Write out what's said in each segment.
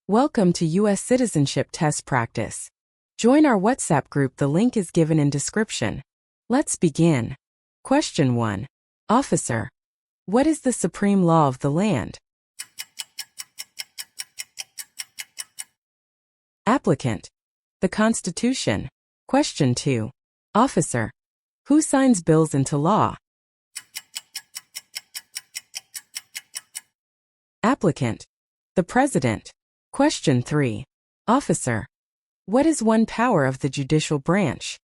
Welcome to U.S. Citizenship Test practice. Join our WhatsApp group. The link is given in description. Let's begin. Question 1. Officer. What is the supreme law of the land? Applicant. The Constitution. Question 2. Officer. Who signs bills into law? Applicant. The President. Question 3. Officer. What is one power of the judicial branch?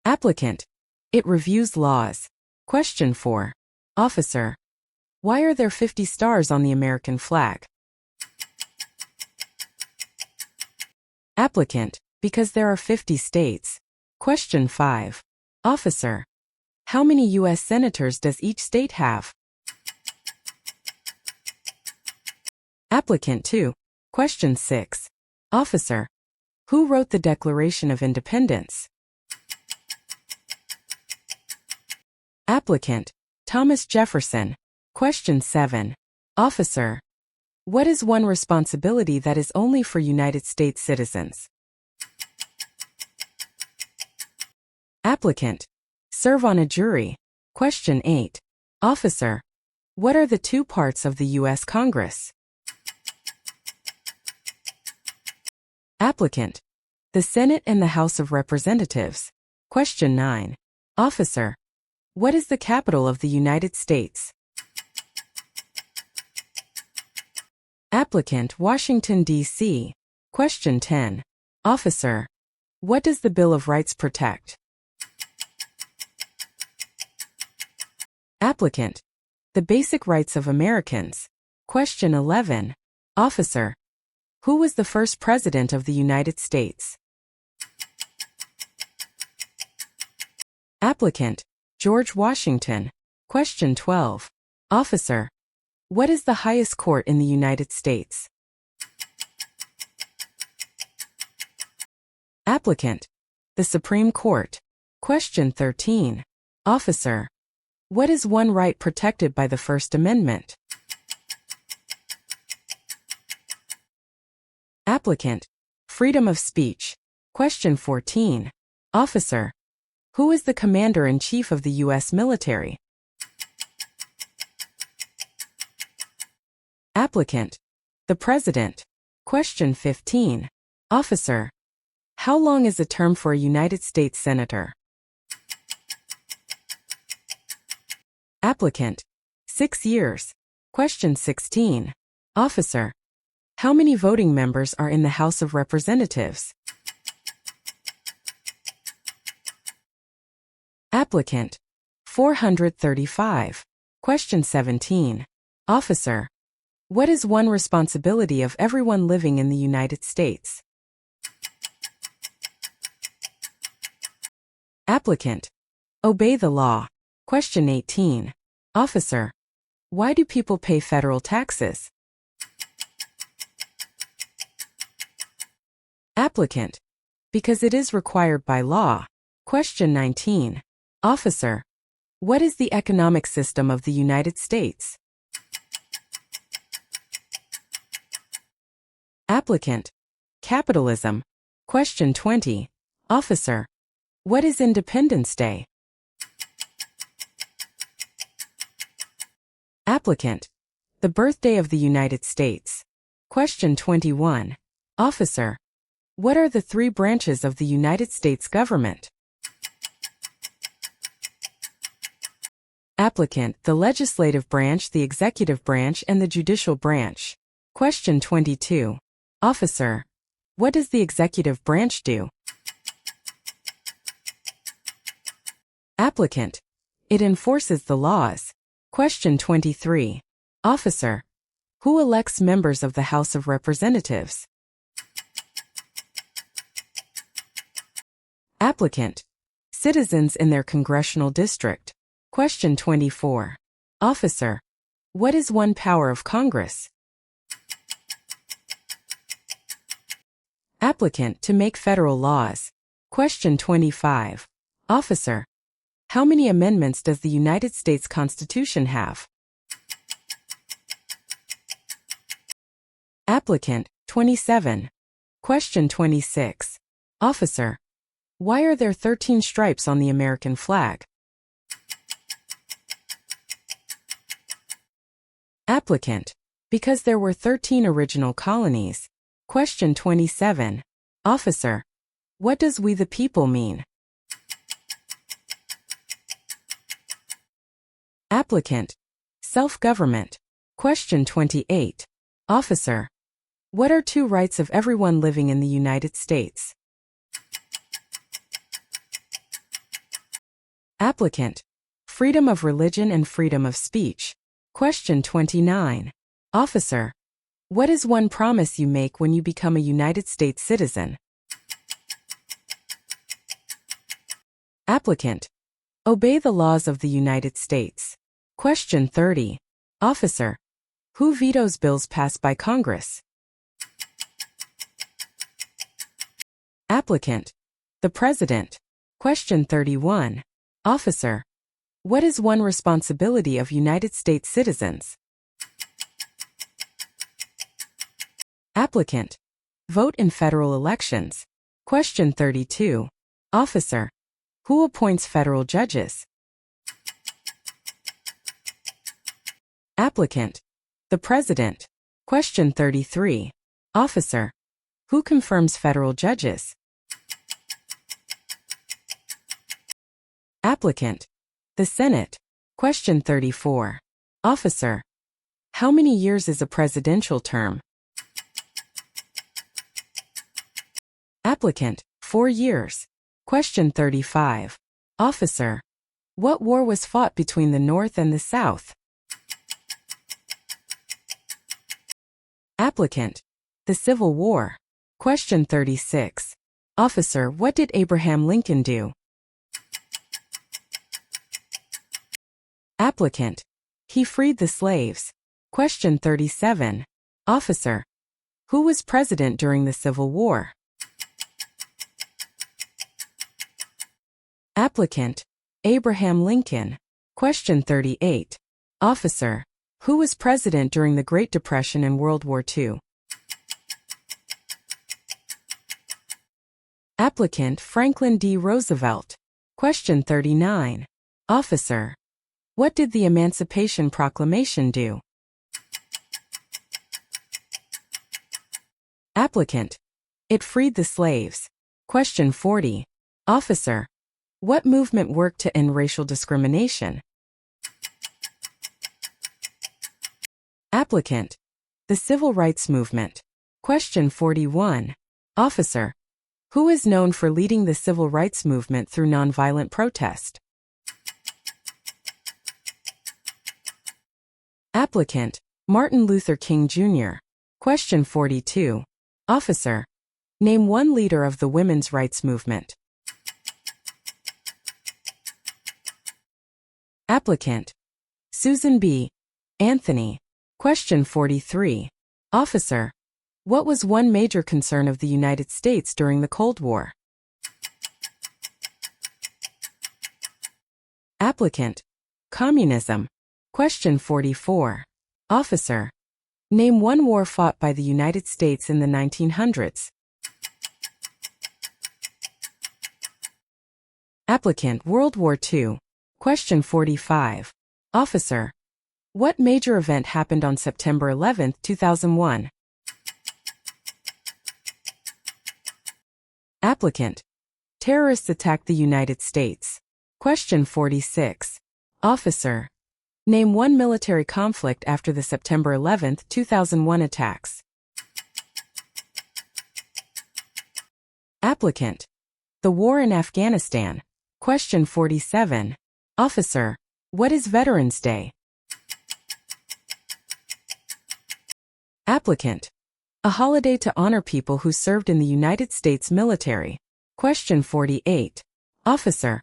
Applicant. It reviews laws. Question 4. Officer. Why are there 50 stars on the American flag? Applicant. Because there are 50 states. Question 5. Officer. How many U.S. senators does each state have? Applicant 2. Question 6. Officer. Who wrote the Declaration of Independence? Applicant. Thomas Jefferson. Question 7. Officer. What is one responsibility that is only for United States citizens? Applicant. Serve on a jury. Question 8. Officer. What are the two parts of the U.S. Congress? Applicant. The Senate and the House of Representatives. Question 9. Officer. What is the capital of the United States? Applicant. Washington, D.C. Question 10. Officer. What does the Bill of Rights protect? Applicant. The basic rights of Americans. Question 11. Officer. Who was the first President of the United States? Applicant. George Washington. Question 12. Officer. What is the highest court in the United States? Applicant. The Supreme Court. Question 13. Officer. What is one right protected by the First Amendment? Applicant. Freedom of speech. Question 14. Officer. Who is the Commander-in-Chief of the U.S. military? Applicant. The President. Question 15. Officer. How long is a term for a United States Senator? Applicant. 6 years. Question 16. Officer. How many voting members are in the House of Representatives? Applicant. 435. Question 17. Officer. What is one responsibility of everyone living in the United States? Applicant. Obey the law. Question 18. Officer. Why do people pay federal taxes? Applicant. Because it is required by law. Question 19. Officer. What is the economic system of the United States? Applicant. Capitalism. Question 20. Officer. What is Independence Day? Applicant. The birthday of the United States. Question 21. Officer. What are the three branches of the United States government? Applicant. The legislative branch, the executive branch, and the judicial branch. Question 22. Officer. What does the executive branch do? Applicant. It enforces the laws. Question 23. Officer. Who elects members of the House of Representatives? Applicant. Citizens in their congressional district. Question 24. Officer. What is one power of Congress? Applicant. To make federal laws. Question 25. Officer. How many amendments does the United States Constitution have? Applicant, 27. Question 26. Officer. Why are there 13 stripes on the American flag? Applicant. Because there were 13 original colonies. Question 27. Officer. What does "we the people" mean? Applicant. Self-government. Question 28. Officer. What are two rights of everyone living in the United States? Applicant. Freedom of religion and freedom of speech. Question 29. Officer. What is one promise you make when you become a United States citizen? Applicant. Obey the laws of the United States. Question 30. Officer. Who vetoes bills passed by Congress? Applicant. The President. Question 31. Officer. What is one responsibility of United States citizens? Applicant. Vote in federal elections. Question 32. Officer. Who appoints federal judges? Applicant. The President. Question 33. Officer. Who confirms federal judges? Applicant. The Senate. Question 34. Officer. How many years is a presidential term? Applicant. 4 years. Question 35. Officer. What war was fought between the North and the South? Applicant. The Civil War. Question 36. Officer. What did Abraham Lincoln do? Applicant. He freed the slaves. Question 37. Officer. Who was president during the Civil War? Applicant. Abraham Lincoln. Question 38. Officer. Who was president during the Great Depression and World War II? Applicant. Franklin D. Roosevelt. Question 39. Officer. What did the Emancipation Proclamation do? Applicant. It freed the slaves. Question 40. Officer. What movement worked to end racial discrimination? Applicant. The Civil Rights Movement. Question 41. Officer. Who is known for leading the Civil Rights Movement through nonviolent protest? Applicant. Martin Luther King Jr. Question 42. Officer. Name one leader of the women's rights movement. Applicant. Susan B. Anthony. Question 43. Officer. What was one major concern of the United States during the Cold War? Applicant. Communism. Question 44. Officer. Name one war fought by the United States in the 1900s. Applicant. World War II. Question 45. Officer. What major event happened on September 11, 2001? Applicant. Terrorists attacked the United States. Question 46. Officer. Name one military conflict after the September 11, 2001 attacks. Applicant. The war in Afghanistan. Question 47. Officer. What is Veterans Day? Applicant. A holiday to honor people who served in the United States military. Question 48. Officer.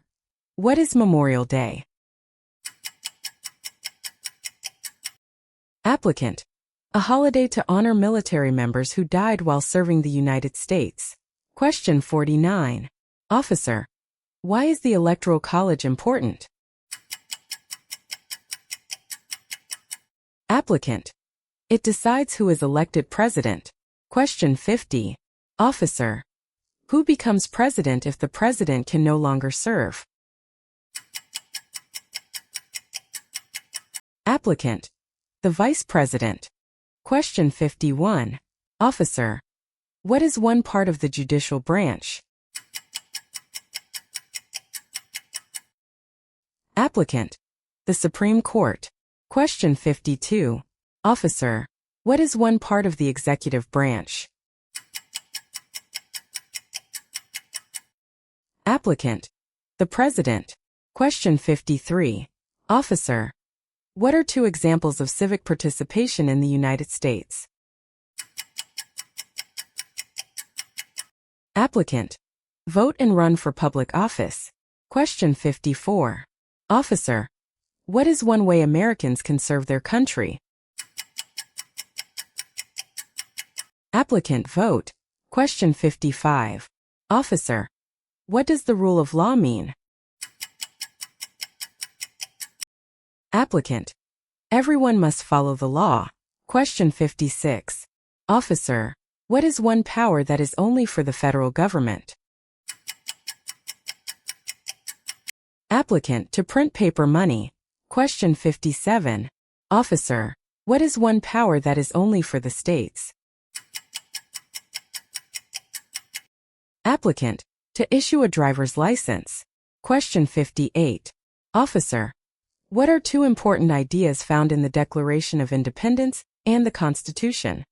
What is Memorial Day? Applicant. A holiday to honor military members who died while serving the United States. Question 49. Officer. Why is the Electoral College important? Applicant. It decides who is elected president. Question 50. Officer. Who becomes president if the president can no longer serve? Applicant. The vice president. Question 51. Officer. What is one part of the judicial branch? Applicant. The Supreme Court. Question 52. Officer. What is one part of the executive branch? Applicant. The President. Question 53. Officer. What are two examples of civic participation in the United States? Applicant. Vote and run for public office. Question 54. Officer. What is one way Americans can serve their country? Applicant. Vote. Question 55. Officer. What does the rule of law mean? Applicant. Everyone must follow the law. Question 56. Officer. What is one power that is only for the federal government? Applicant. To print paper money. Question 57. Officer. What is one power that is only for the states? Applicant. To issue a driver's license. Question 58. Officer. What are two important ideas found in the Declaration of Independence and the Constitution?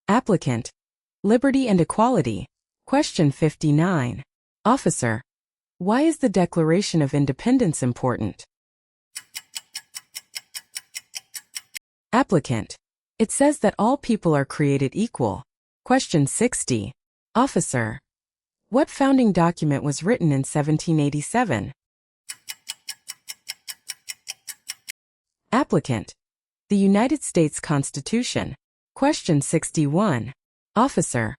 Applicant. Liberty and equality. Question 59. Officer. Why is the Declaration of Independence important? Applicant. It says that all people are created equal. Question 60. Officer. What founding document was written in 1787? Applicant. The United States Constitution. Question 61. Officer.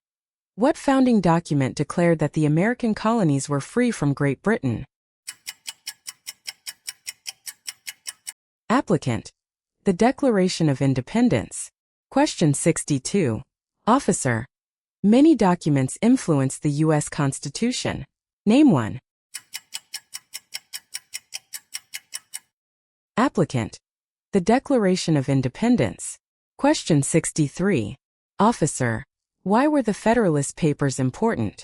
What founding document declared that the American colonies were free from Great Britain? Applicant. The Declaration of Independence. Question 62. Officer. Many documents influence the U.S. Constitution. Name one. Applicant. The Declaration of Independence. Question 63. Officer. Why were the Federalist Papers important?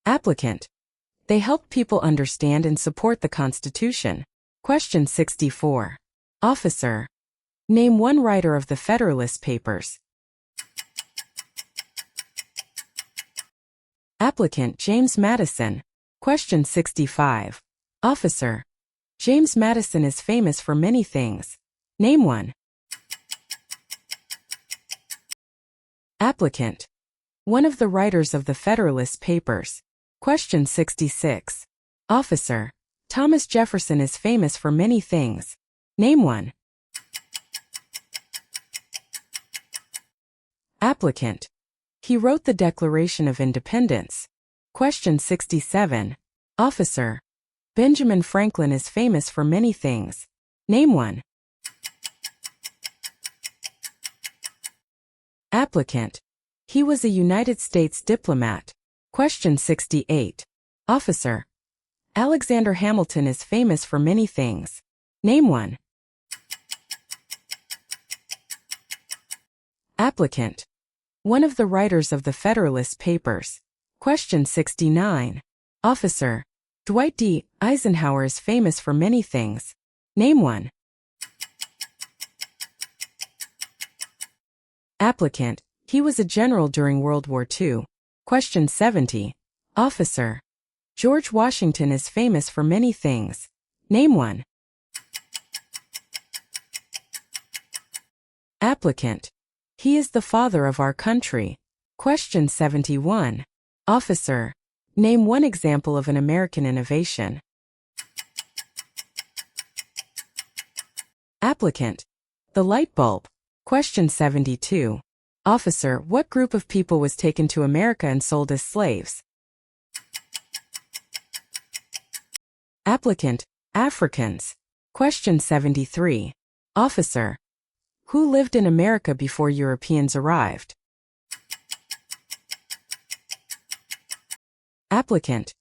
Applicant. They helped people understand and support the Constitution. Question 64. Officer. Name one writer of the Federalist Papers. Applicant. James Madison. Question 65. Officer. James Madison is famous for many things. Name one. Applicant. One of the writers of the Federalist Papers. Question 66. Officer. Thomas Jefferson is famous for many things. Name one. Applicant. He wrote the Declaration of Independence. Question 67. Officer. Benjamin Franklin is famous for many things. Name one. Applicant. He was a United States diplomat. Question 68. Officer. Alexander Hamilton is famous for many things. Name one. Applicant. One of the writers of the Federalist Papers. Question 69. Officer. Dwight D. Eisenhower is famous for many things. Name one. Applicant. He was a general during World War II. Question 70. Officer. George Washington is famous for many things. Name one. Applicant. He is the father of our country. Question 71. Officer. Name one example of an American innovation. Applicant. The light bulb. Question 72. Officer. What group of people was taken to America and sold as slaves? Applicant. Africans. Question 73. Officer. Who lived in America before Europeans arrived? Applicant.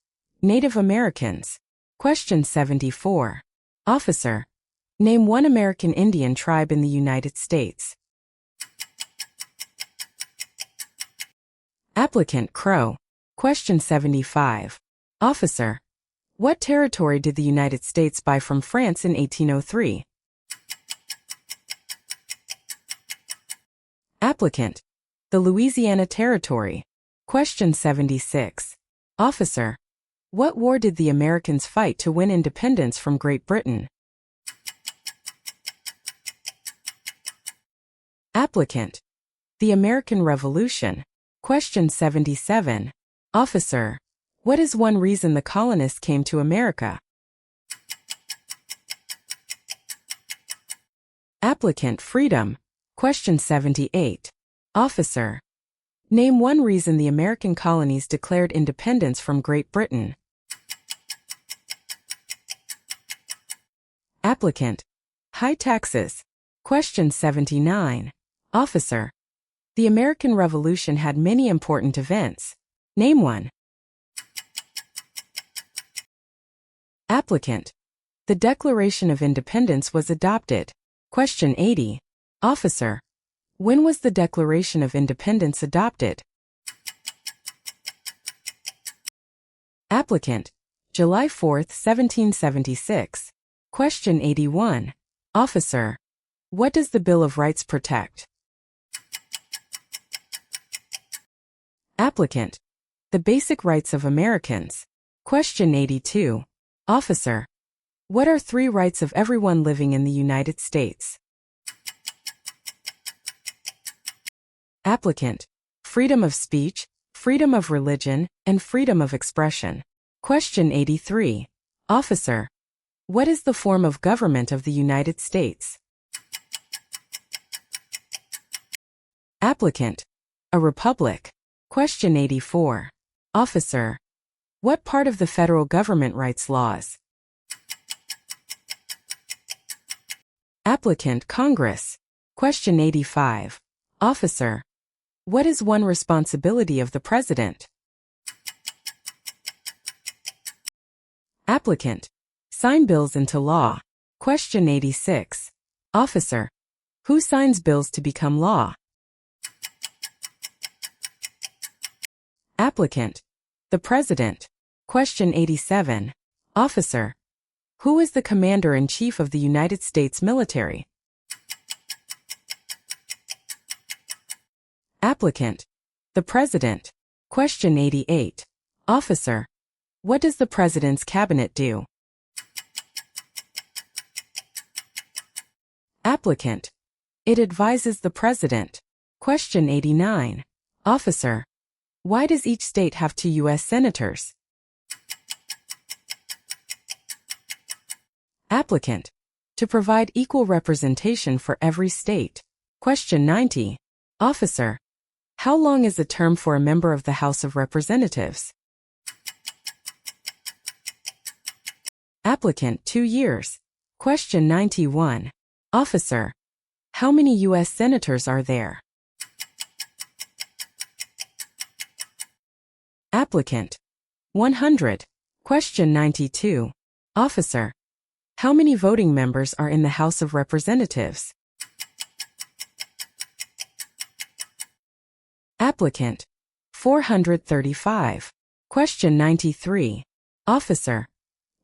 Native Americans. Question 74. Officer. Name one American Indian tribe in the United States. Applicant. Crow. Question 75. Officer. What territory did the United States buy from France in 1803? Applicant. The Louisiana Territory. Question 76. Officer. What war did the Americans fight to win independence from Great Britain? Applicant. The American Revolution. Question 77. Officer. What is one reason the colonists came to America? Applicant. Freedom. Question 78. Officer. Name one reason the American colonies declared independence from Great Britain. Applicant. High taxes. Question 79. Officer. The American Revolution had many important events. Name one. Applicant. The Declaration of Independence was adopted. Question 80. Officer. When was the Declaration of Independence adopted? Applicant. July 4, 1776. Question 81. Officer. What does the Bill of Rights protect? Applicant. The basic rights of Americans. Question 82. Officer. What are three rights of everyone living in the United States? Applicant. Freedom of speech, freedom of religion, and freedom of expression. Question 83. Officer. What is the form of government of the United States? Applicant. A republic. Question 84. Officer. What part of the federal government writes laws? Applicant. Congress. Question 85. Officer. What is one responsibility of the President? Applicant. Sign bills into law. Question 86. Officer. Who signs bills to become law? Applicant. The President. Question 87. Officer. Who is the Commander-in-Chief of the United States military? Applicant. The President. Question 88. Officer. What does the President's Cabinet do? Applicant. It advises the President. Question 89. Officer. Why does each state have 2 U.S. senators? Applicant. To provide equal representation for every state. Question 90. Officer. How long is the term for a member of the House of Representatives? Applicant. 2 years. Question 91. Officer. How many U.S. senators are there? Applicant. 100. Question 92. Officer. How many voting members are in the House of Representatives? Applicant. 435. Question 93. Officer.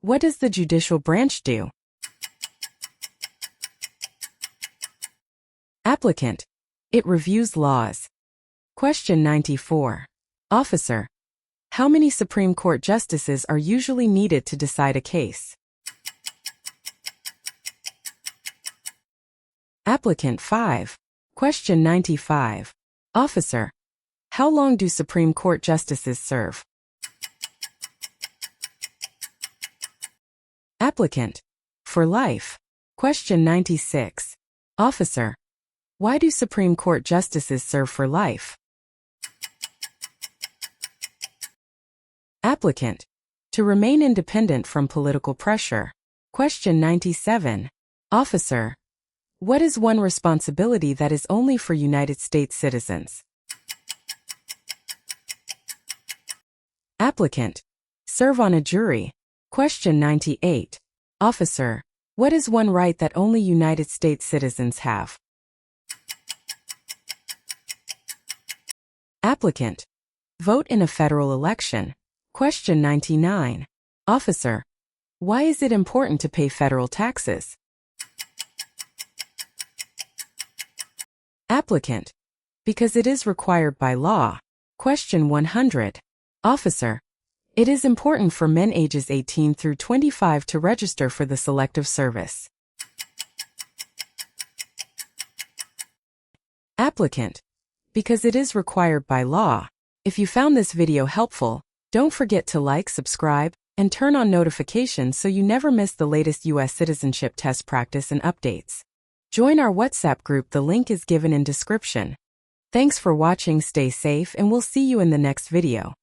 What does the judicial branch do? Applicant. It reviews laws. Question 94. Officer. How many Supreme Court justices are usually needed to decide a case? Applicant. 5. Question 95. Officer. How long do Supreme Court justices serve? Applicant. For life. Question 96. Officer. Why do Supreme Court justices serve for life? Applicant. To remain independent from political pressure. Question 97. Officer, what is one responsibility that is only for United States citizens? Applicant, serve on a jury. Question 98. Officer, what is one right that only United States citizens have? Applicant, vote in a federal election. Question 99. Officer, why is it important to pay federal taxes? Applicant, because it is required by law. Question 100. Officer, it is important for men ages 18 through 25 to register for the Selective Service. Applicant, because it is required by law. If you found this video helpful, don't forget to like, subscribe, and turn on notifications so you never miss the latest U.S. citizenship test practice and updates. Join our WhatsApp group, the link is given in description. Thanks for watching, stay safe, and we'll see you in the next video.